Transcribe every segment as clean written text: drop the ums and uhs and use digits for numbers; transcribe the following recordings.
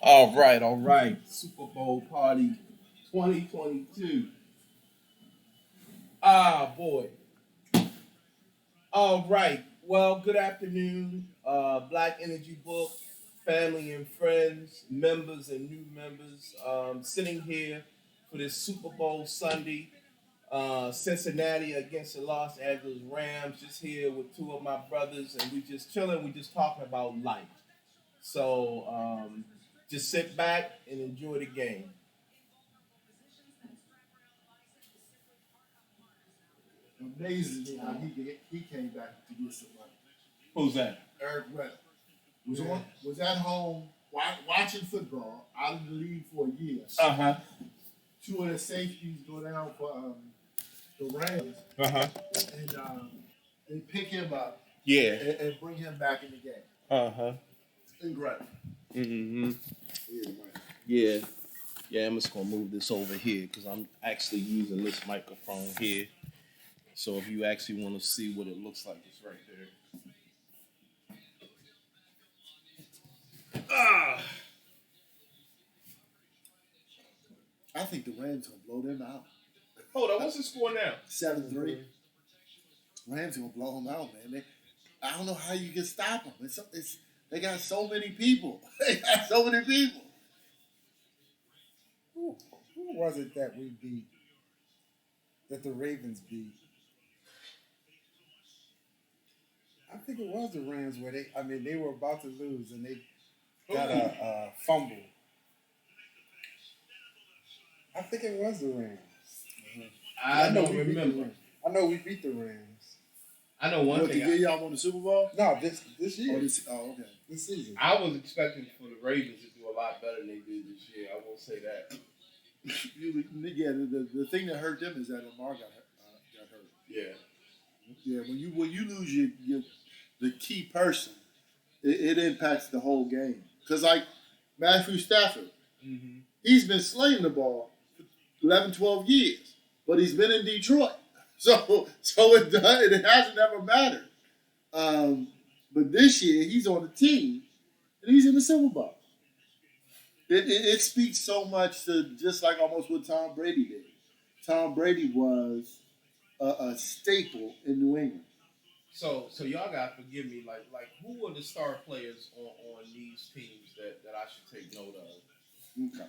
All right. Super Bowl party 2022. Ah, boy. All right. Well, good afternoon, Black Energy Book, family and friends, members and new members. Sitting here for this Super Bowl Sunday, Cincinnati against the Los Angeles Rams. Just here with two of my brothers, and we just chilling. We just talking about life. So just sit back and enjoy the game. Amazing me how he came back to get some money. Who's that? Eric Weddle was at home watching football out of the league for a year. Uh-huh. Two of the safeties go down for the Rams, Uh-huh. and they pick him up Yeah. and bring him back in the game. Uh-huh. It's incredible. Mm-hmm. Yeah, man. Yeah. Yeah, I'm just gonna move this over here because I'm actually using this microphone here. So if you actually want to see what it looks like, it's right there. Ah. I think the Rams gonna blow them out. Hold on, what's the score now? 7-3. Rams gonna blow them out, man. I don't know how you can stop them. They got so many people. They got so many people. Who was it that we beat? That the Ravens beat? I think it was the Rams where they were about to lose and they got a fumble. I think it was the Rams. I know don't we beat the remember. Rams. I know we beat the Rams. I know one What, the thing. year y'all won the Super Bowl? No, this year. Okay. This season. I was expecting for the Ravens to do a lot better than they did this year. I will say that. The thing that hurt them is that Lamar got hurt. Yeah. Yeah, when you lose the key person, it impacts the whole game. Because like Matthew Stafford, Mm-hmm. he's been slaying the ball for 11, 12 years, but he's been in Detroit, so it hasn't ever mattered. But this year he's on the team and he's in the Super Bowl. It speaks so much to just like almost what Tom Brady did. Tom Brady was a staple in New England. So y'all gotta forgive me. Like who are the star players on these teams that I should take note of? Okay.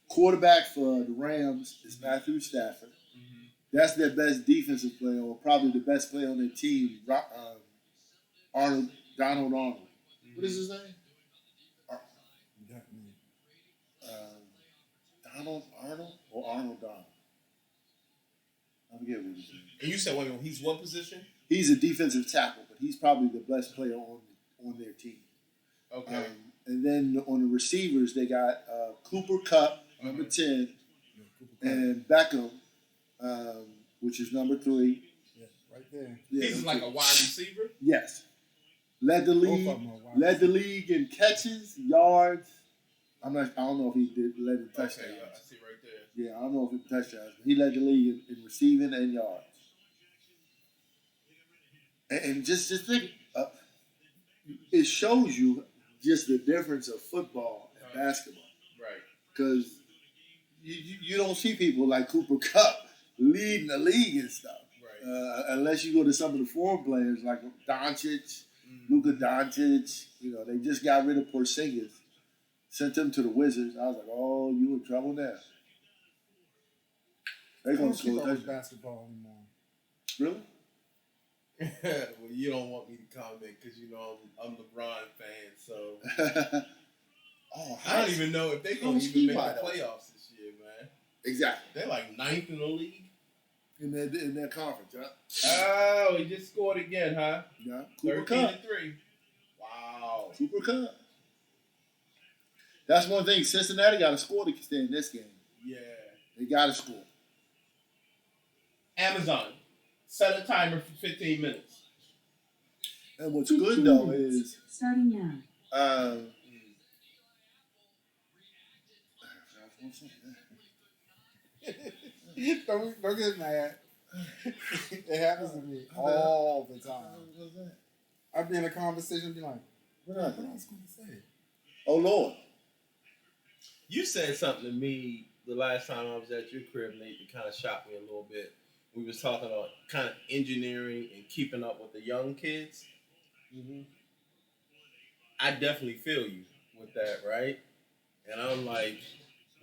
Quarterback for the Rams is Matthew Stafford. Mm-hmm. That's their best defensive player, or probably the best player on their team, Donald Arnold. Mm-hmm. What is his name? Donald Arnold or Arnold Donald? I forget what his name is. And you said, wait a minute, he's what position? He's a defensive tackle, but he's probably the best player on their team. Okay. And then on the receivers, they got Cooper Kupp, number 10, and Beckham, which is number 3. Yeah, right there. Yeah, He's like a wide receiver? Yes. Led the Both of league. them are wide Led the receivers. league in led in touchdowns. Okay, yeah, I see right there. Yeah, I don't know if in touchdowns, but he led the league in receiving and yards. And just think, it shows you just the difference of football and basketball. Right. Because you don't see people like Cooper Kupp leading the league and stuff. Right. Unless you go to some of the foreign players like Doncic, Luka Doncic. They just got rid of Porzingis, sent him to the Wizards. I was like, oh, you in trouble now. They're I going don't to keep score up with touchdowns. basketball anymore. Really? Well, you don't want me to comment because you know I'm a LeBron fan, so I don't even know if they're gonna even make the playoffs this year, man. Exactly. They're like 9th in the league. In their conference, huh? Oh, he just scored again, huh? Yeah. Cooper 13 Kupp. to 3. Wow. Cooper Kupp. That's one thing. Cincinnati got to score to stay in this game. Yeah. They got to score. Amazon, set a timer for 15 minutes. And what's good though is starting now. Don't get mad. It happens to me all the time. I'd be in a conversation and be like, what I was going to say? Oh Lord. You said something to me the last time I was at your crib, Nate, that kind of shocked me a little bit. We was talking about kind of engineering and keeping up with the young kids. Mm-hmm. I definitely feel you with that, right? And I'm like,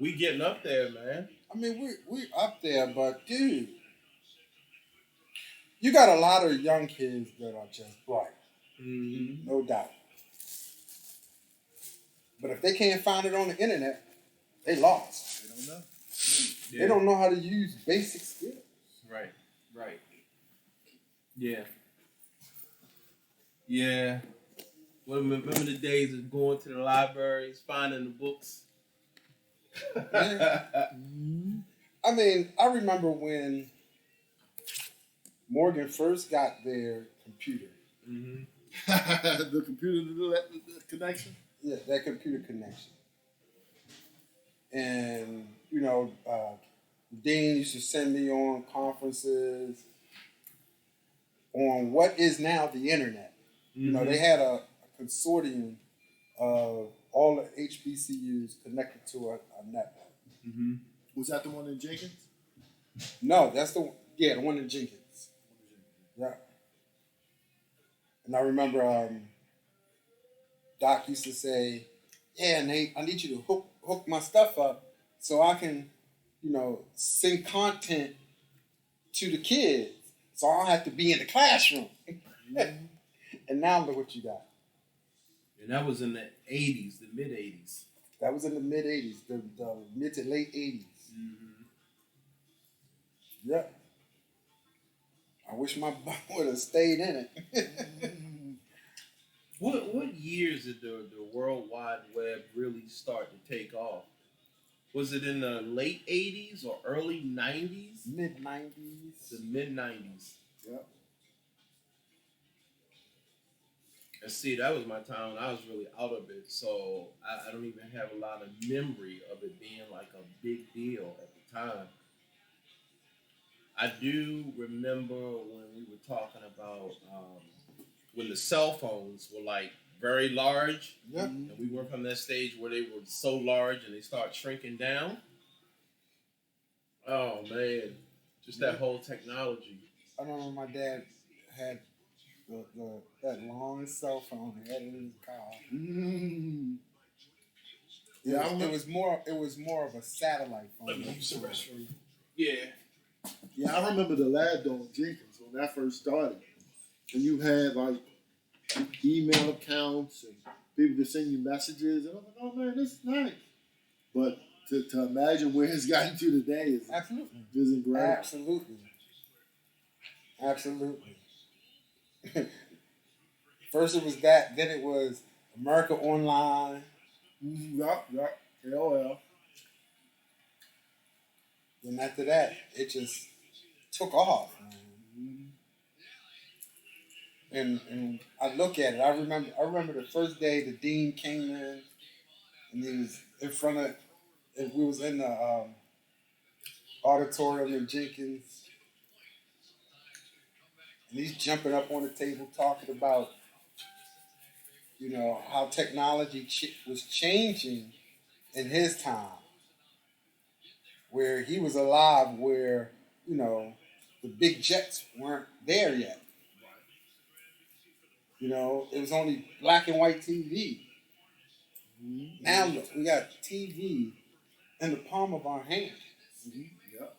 we getting up there, man. I mean, we up there, but dude, you got a lot of young kids that are just bright, Mm-hmm. no doubt. But if they can't find it on the internet, they lost. They don't know. Yeah. They don't know how to use basic skills. Right. Right. Yeah. Yeah. Well, remember the days of going to the libraries, finding the books? Yeah. I mean, I remember when Morgan first got their computer. Mm-hmm. The computer connection. Yeah, that computer connection. And, you know, Dean used to send me on conferences on what is now the internet. Mm-hmm. You know, they had a consortium of all the HBCUs connected to a network. Mm-hmm. Was that the one in Jenkins? No, that's the one in Jenkins. Yeah. And I remember Doc used to say, "Yeah, Nate, I need you to hook my stuff up so I can, you know, send content to the kids, so I don't have to be in the classroom." And now look what you got. And that was in the 80s, the mid 80s. That was in the mid '80s, the mid to late '80s. Mm-hmm. Yeah. I wish my butt would have stayed in it. What years did the World Wide Web really start to take off? Was it in the late 80s or early 90s? Mid '90s. The mid 90s. Yeah. And see, that was my time when I was really out of it. So I don't even have a lot of memory of it being like a big deal at the time. I do remember when we were talking about when the cell phones were like very large, Yeah. and we went from that stage where they were so large and they start shrinking down. Oh man, just that whole technology. I remember my dad had that long cell phone he had it in his car. Mm. Yeah, it was more of a satellite phone. Let me use the restroom. Yeah. Yeah, I remember the lab on Jenkins when that first started. And you had like email accounts and people could send you messages. And I was like, oh man, this is nice. But to imagine where it's gotten to today is Absolutely. incredible. Absolutely. First it was that, then it was America Online. Yup. AOL. Then after that, it just took off. And I look at it. I remember the first day the dean came in, and he was in front of. And we was in the auditorium in Jenkins, and he's jumping up on the table talking about, you know, how technology was changing in his time, where he was alive, where, you know, the big jets weren't there yet. You know, it was only black and white TV. Now look, we got TV in the palm of our hand. Yep.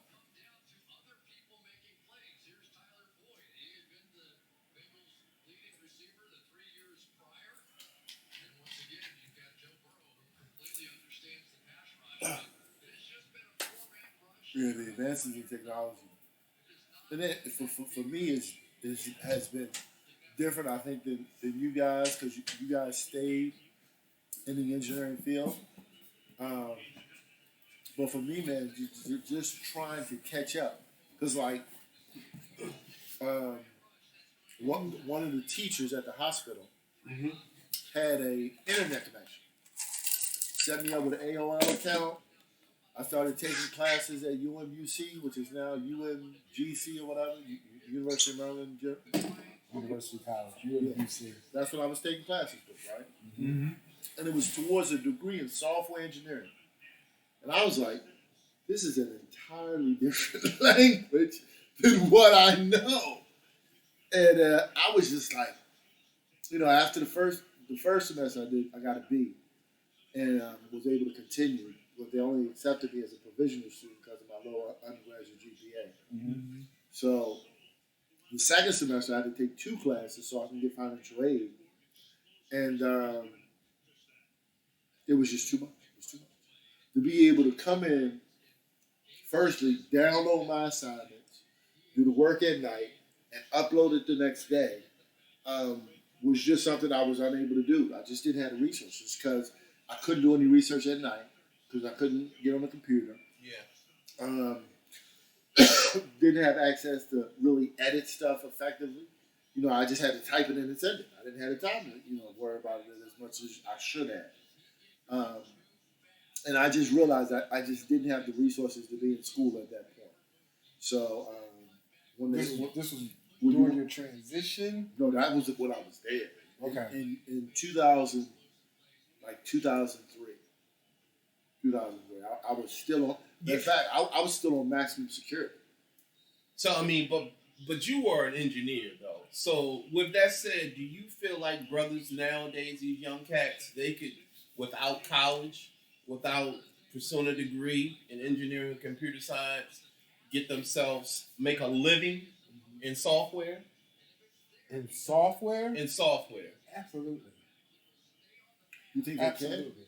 Yeah, the advances in technology. And then for me, it has been different, I think, than you guys, because you guys stayed in the engineering field. But for me, man, you're just trying to catch up. Because, like, one of the teachers at the hospital had a internet connection. Set me up with an AOL account. I started taking classes at UMUC, which is now UMGC or whatever, University of Maryland. University College, UMBC. That's what I was taking classes with, right? Mm-hmm. And it was towards a degree in software engineering. And I was like, this is an entirely different language than what I know. And I was just like, after the first semester I got a B, and was able to continue, but they only accepted me as a provisional student because of my lower undergraduate GPA. Mm-hmm. So the second semester I had to take 2 classes so I can get financial aid, and it was just too much. It was too much to be able to come in. Firstly, download my assignments, do the work at night, and upload it the next day. Was just something I was unable to do. I just didn't have the resources because I couldn't do any research at night because I couldn't get on the computer. Yeah. Didn't have access to really edit stuff effectively. I just had to type it in and send it. I didn't have the time to, worry about it as much as I should have. And I just realized that I just didn't have the resources to be in school at that point. So when This was during your transition? No, that was when I was there. Okay. In 2000, like 2003. I was still on. In fact, I was still on maximum security. So I mean, but you were an engineer though. So with that said, do you feel like brothers nowadays, these young cats, they could, without college, without pursuing a degree in engineering and computer science, make a living in software? In software? In software. Absolutely. You think Absolutely.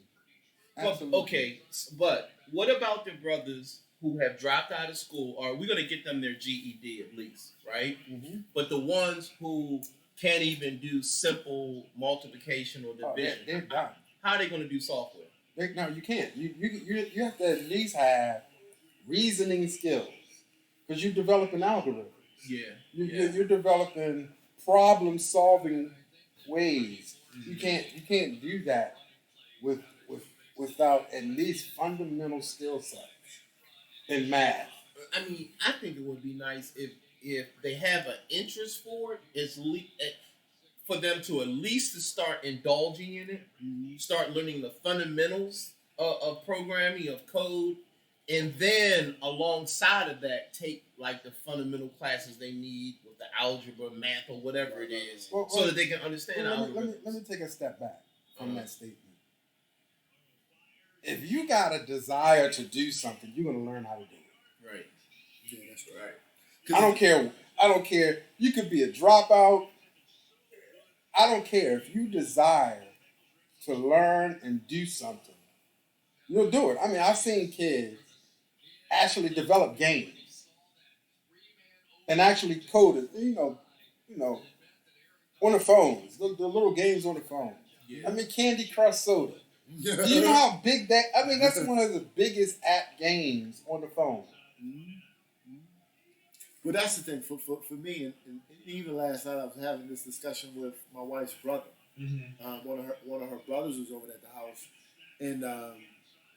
Well, okay, but what about the brothers who have dropped out of school? Or we're going to get them their GED at least, right? Mm-hmm. But the ones who can't even do simple multiplication or division, they're done. how are they going to do software? No, you can't. You have to at least have reasoning skills because you're developing algorithms. Yeah. You're developing problem solving ways. Mm-hmm. You can't do that without at least fundamental skill sets in math. I mean, I think it would be nice if they have an interest for it, for them to at least to start indulging in it, start learning the fundamentals of programming, of code, and then alongside of that, take like the fundamental classes they need with the algebra, math, or whatever it is, so that they can understand algorithms. Let me take a step back from that statement. If you got a desire to do something, you're going to learn how to do it. Right. Yeah, that's right. I don't care. You could be a dropout. I don't care. If you desire to learn and do something, you'll do it. I mean, I've seen kids actually develop games and actually code it, on the phones, the little games on the phone. Yeah. I mean, Candy Crush Soda. Do you know how big that? I mean, that's one of the biggest app games on the phone. Mm-hmm. Well, that's the thing for me, and even last night I was having this discussion with my wife's brother. Mm-hmm. One of her brothers was over at the house, and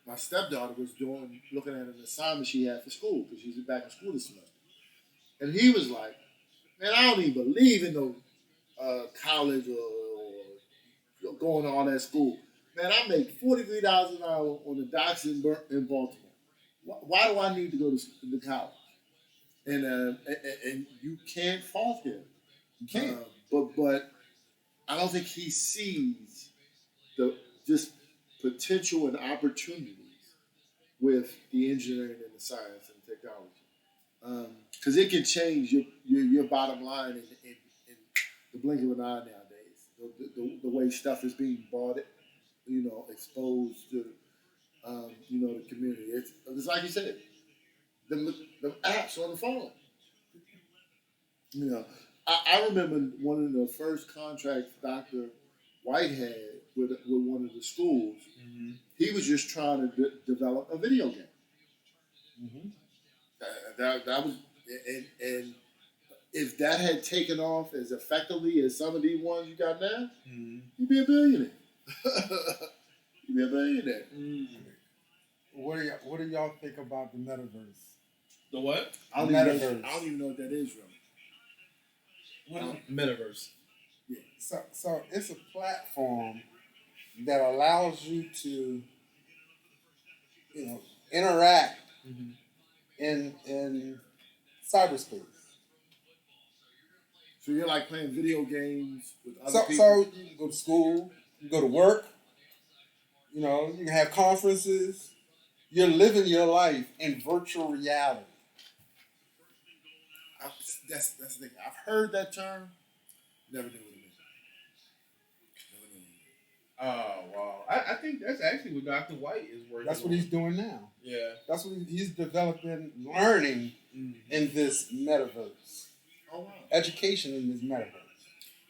my stepdaughter was looking at an assignment she had for school because she's back in school this semester, and he was like, "Man, I don't even believe in no college or going to all that school. Man, I make $43 an hour on the docks in Baltimore. Why do I need to go to college?" And you can't fault him. You can't. But I don't think he sees the just potential and opportunities with the engineering and the science and technology, because it can change your bottom line in the blink of an eye nowadays. The way stuff is being bought, exposed to the community. It's like you said, the apps on the phone. I remember one of the first contracts Dr. White had with one of the schools. Mm-hmm. He was just trying to develop a video game. Mm-hmm. That was, and if that had taken off as effectively as some of these ones you got now, you'd be a billionaire. You'd be a billionaire. Mm-hmm. What do y'all think about the metaverse? The what? I don't even know what that is, really. Metaverse. Yeah. So it's a platform that allows you to, interact Mm-hmm. in cyberspace. So you're like playing video games with other So people. you can go to school, you can go to work, you know, you can have conferences. You're living your life in virtual reality. That's the thing. I've heard that term. Never knew what it meant. Never knew Oh wow! I think that's actually what Dr. White is working. That's what on. he's doing now. Yeah. That's what he's developing, learning in this metaverse. Oh wow! Education in this metaverse.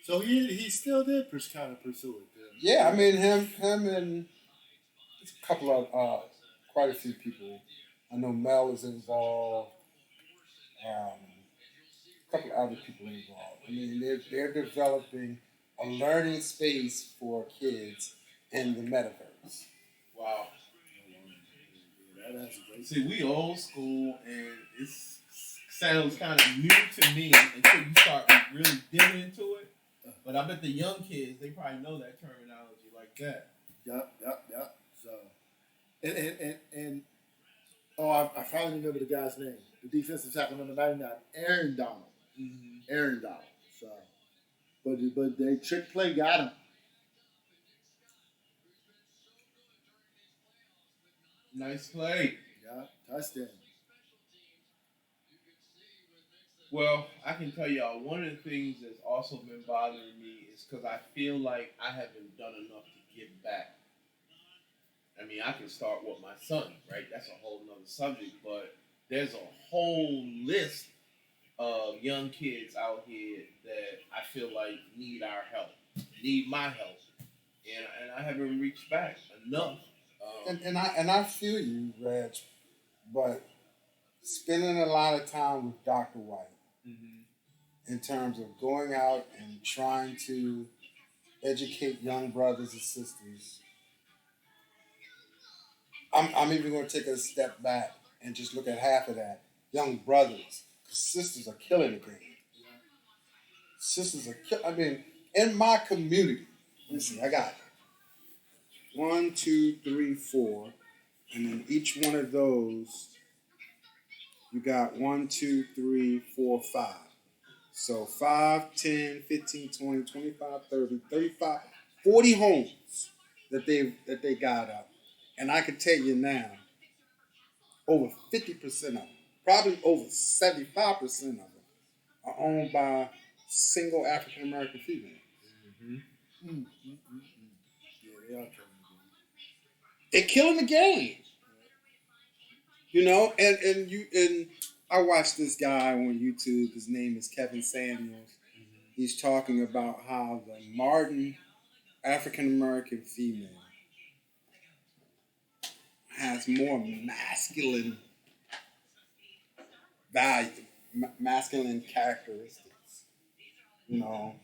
So he still did kind of pursue it. Yeah, I mean him and a couple of quite a few people. I know Mel is involved. A couple of other people involved. I mean they're developing a learning space for kids in the metaverse. Wow. Yeah, that's great. See, we old school, and it sounds kind of new to me until you start really digging into it. But I bet the young kids, they probably know that terminology like that. Yep. So, and oh, I finally remember the guy's name. The defensive tackle number 99, Aaron Donald. Mm-hmm. Aaron Donald. So, but they trick play got him. Nice play. Yeah, touchdown. Well, I can tell y'all one of the things that's also been bothering me is because I feel like I haven't done enough to give back. I mean, I can start with my son, right? That's a whole nother subject, but there's a whole list of young kids out here that I feel like need our help, need my help, and I haven't reached back enough. And I feel you, Reg, but spending a lot of time with Dr. White in terms of going out and trying to educate young brothers and sisters. I'm even going to take a step back and just look at half of that. Young brothers, because sisters are killing the game. Sisters are I mean, in my community, let me see, I got 1, 2, 3, 4, and then each one of those, you got 1, 2, 3, 4, 5. So 5, 10, 15, 20, 25, 30, 35, 40 homes that they got up. And I can tell you now, over 50% of them, probably over 75% of them, are owned by single African American females. Yeah, they are killing They're killing the game. You know, and I watched this guy on YouTube. His name is Kevin Samuels. He's talking about how the modern African American female has more masculine value, masculine characteristics. You know,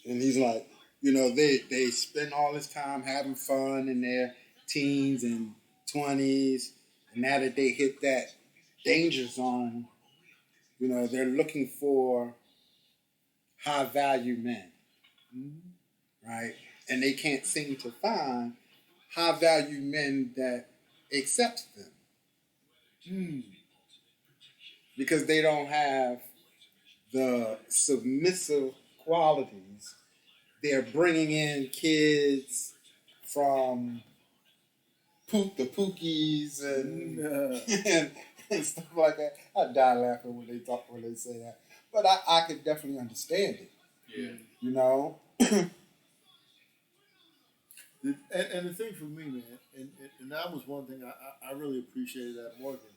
and he's like, you know, they spend all this time having fun in their teens and 20s, and now that they hit that danger zone, you know, they're looking for high value men, right? And they can't seem to find high value men that accept them because they don't have the submissive qualities. They're bringing in kids from the Pookies and stuff like that. I die laughing when they say that, but I could definitely understand it. Yeah. You know. And the thing for me, man, and that was one thing I really appreciated at Morgan,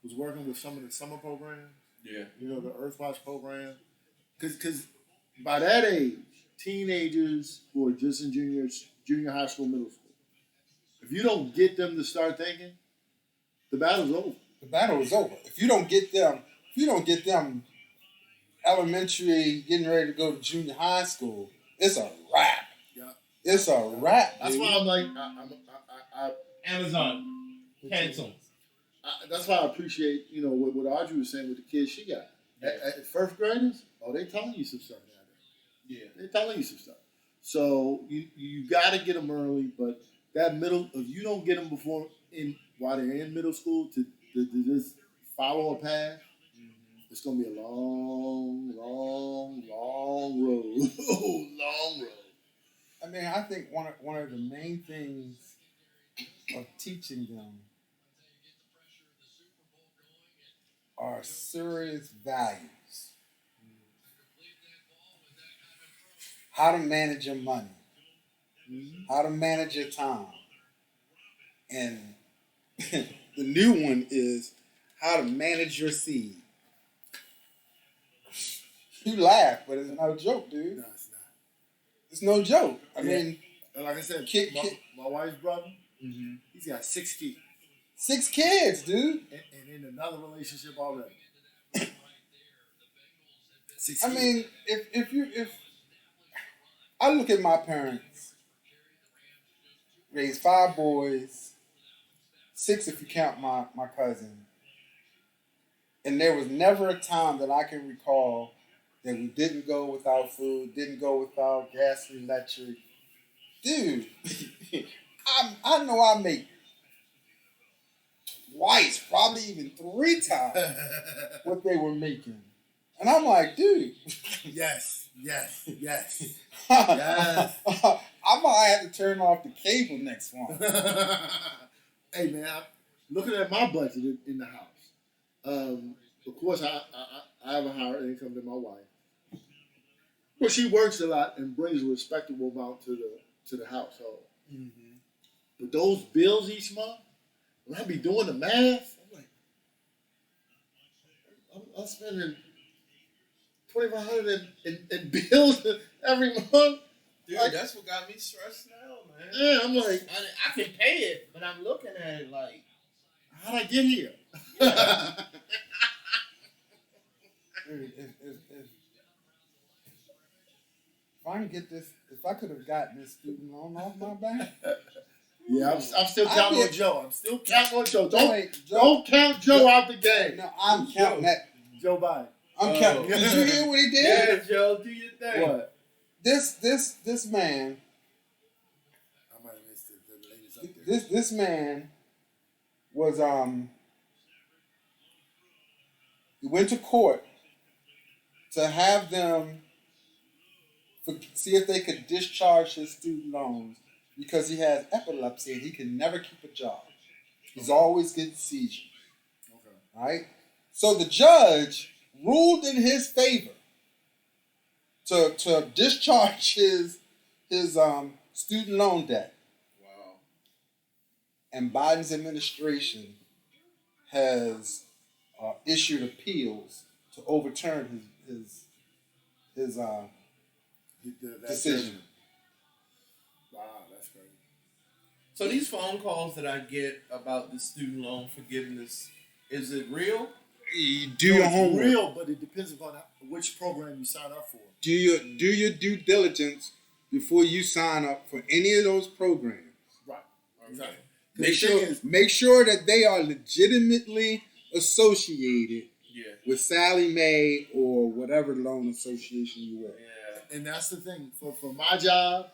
was working with some of the summer programs. Yeah. You know, the Earthwatch program. Because by that age, teenagers who are just in junior high school, middle school, if you don't get them to start thinking, the battle's over. The battle is over. If you don't get them elementary, getting ready to go to junior high school, it's a wrap. Yeah. It's a wrap. That's dude. why I'm like, Amazon, cancel. that's why I appreciate, you know, what Audrey was saying with the kids she got. At first graders, they telling you some stuff now. Yeah. They're telling you some stuff. So you got to get them early, but that middle, if you don't get them before while they're in middle school to just follow a path, it's gonna be a long, long, long road. Long road. I mean, I think one of the main things of teaching them are serious values. How to manage your money, how to manage your time. And the new one is how to manage your seed. You laugh, but it's no joke, dude. No, it's not. It's no joke. I Yeah. mean, And like I said, Kid- my wife's brother, he's got 6 kids. 6 kids, dude. And in another relationship already. 6 I kids. mean, if I look at my parents, raised 5 boys, 6 if you count my cousin, and there was never a time that I can recall that we didn't go without food, didn't go without gas and electric. Dude, I know I make twice, probably even 3 times what they were making. And I'm like, dude. Yes. Yes. I might have to turn off the cable next month. Hey, man, looking at my budget in the house. Of course, I have a higher income than my wife. Well, she works a lot and brings a respectable amount to the household. Mm-hmm. But those bills each month, when I be doing the math, I'm like, I'm spending $2,500 in bills every month. Dude, Like, that's what got me stressed out, man. yeah, I'm like, I can pay it, but I'm looking at it like, how'd I get here? Yeah. Dude, if I can get this, if I could have gotten this student loan off my back. Yeah, I'm still counting on Joe. I'm still counting on Joe. Don't count Joe out the game. No, I'm counting that. Joe Biden. I'm counting. Did you hear what he did? yeah, Joe, do your thing. What? This man. I might have missed the latest update. This man was he went to court to have them see if they could discharge his student loans because he has epilepsy and he can never keep a job. He's always getting seizures. Okay. Right? So the judge ruled in his favor to discharge his student loan debt. Wow. And Biden's administration has issued appeals to overturn his decision. Wow, that's crazy. So these phone calls that I get about the student loan forgiveness, is it real? You do your It's homework. real, but it depends upon which program you sign up for. Do your due diligence before you sign up for any of those programs. Right. Exactly. Make sure that they are legitimately associated Yeah. with Sally Mae or whatever loan association you with. Yeah. And that's the thing. For my job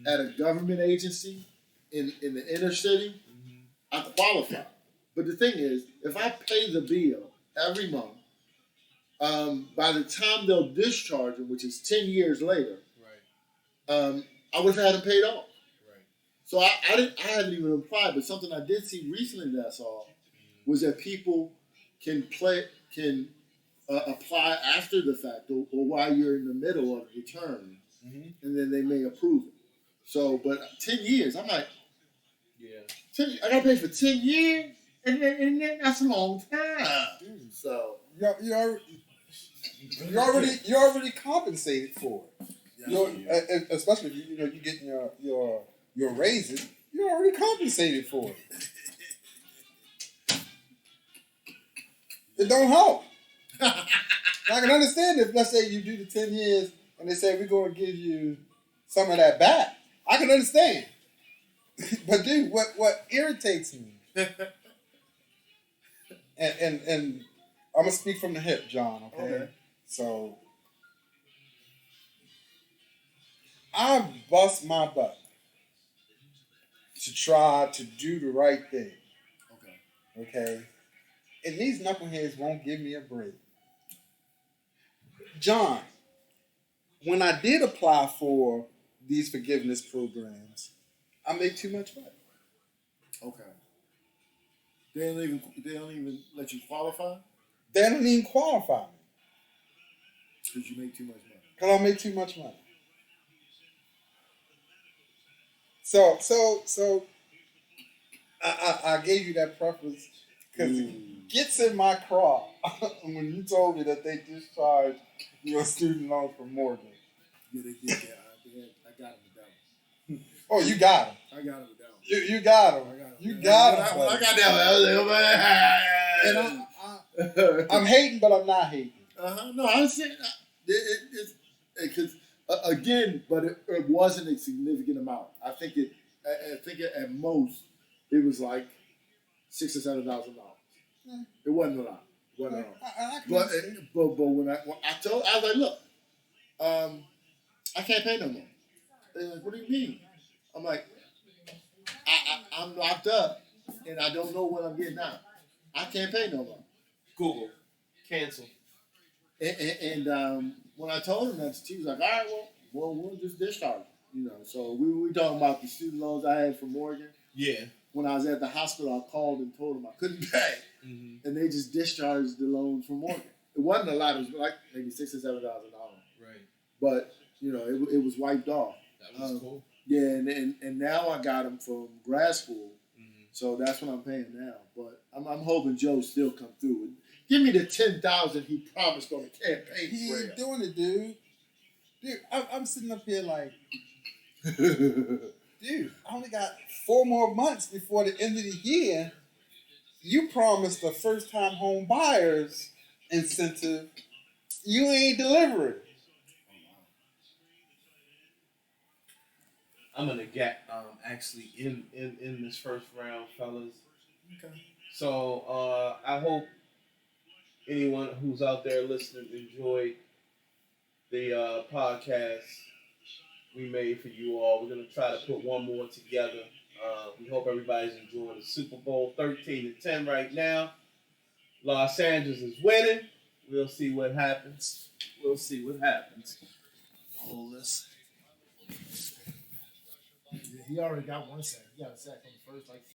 at a government agency in the inner city, I qualify. But the thing is, if I pay the bill every month, by the time they'll discharge it, which is 10 years later, Right. I would have had it paid off. Right. So I haven't even applied, but something I did see recently that I saw was that people can apply after the fact or while you're in the middle of the term, and then they may approve it. So, but 10 years, I'm like, Yeah. I got to pay for 10 years, and then that's a long time. So You're already compensated for it. Especially if you're getting your raises, you're already compensated for it. It don't help. I can understand if, let's say, you do the 10 years and they say we're going to give you some of that back. I can understand. But dude, what irritates me, and I'm gonna speak from the hip, John. Okay. So I bust my butt to try to do the right thing. Okay? And these knuckleheads won't give me a break. John, when I did apply for these forgiveness programs, I make too much money. Okay. They don't even let you qualify They don't even qualify me because you make too much money. because I make too much money. So I gave you that preference because it gets in my craw when you told me that they discharged your student loans from Morgan. Yeah, they did that. I got him with that one. Oh, you got him. I got him with that one. You got him. I got him. You got him. When I got that one, I was like, And I'm hating, but I'm not hating. No, I was saying it's because again, but it wasn't a significant amount. I think at most it was like $6,000 or $7,000. It wasn't a lot. It wasn't a lot. But when I was like, look, I can't pay no more. They're like, what do you mean? I'm like, I'm locked up and I don't know what I'm getting out. I can't pay no more. Google, cancel. And when I told him that, he was like, all right, well, we'll just discharge. So we were talking about the student loans I had from Morgan. Yeah. When I was at the hospital, I called and told them I couldn't pay. Mm-hmm. And they just discharged the loans from Morgan. It wasn't a lot. It was like maybe $6,000 or $7,000. Right. But, it was wiped off. That was cool. Yeah, and now I got them from grad school. Mm-hmm. So that's what I'm paying now. But I'm hoping Joe still come through. Give me the $10,000 he promised on the campaign He trail. ain't doing it, dude. Dude, I'm sitting up here like, dude, I only got 4 more months before the end of the year. You promised the first-time home buyers incentive. You ain't delivering. I'm gonna get actually in this first round, fellas. Okay. So I hope anyone who's out there listening enjoyed the podcast we made for you all. We're gonna try to put one more together. We hope everybody's enjoying the Super Bowl 13-10 right now. Los Angeles is winning. We'll see what happens. Hold this. He already got one sack. He got a sack on the first, like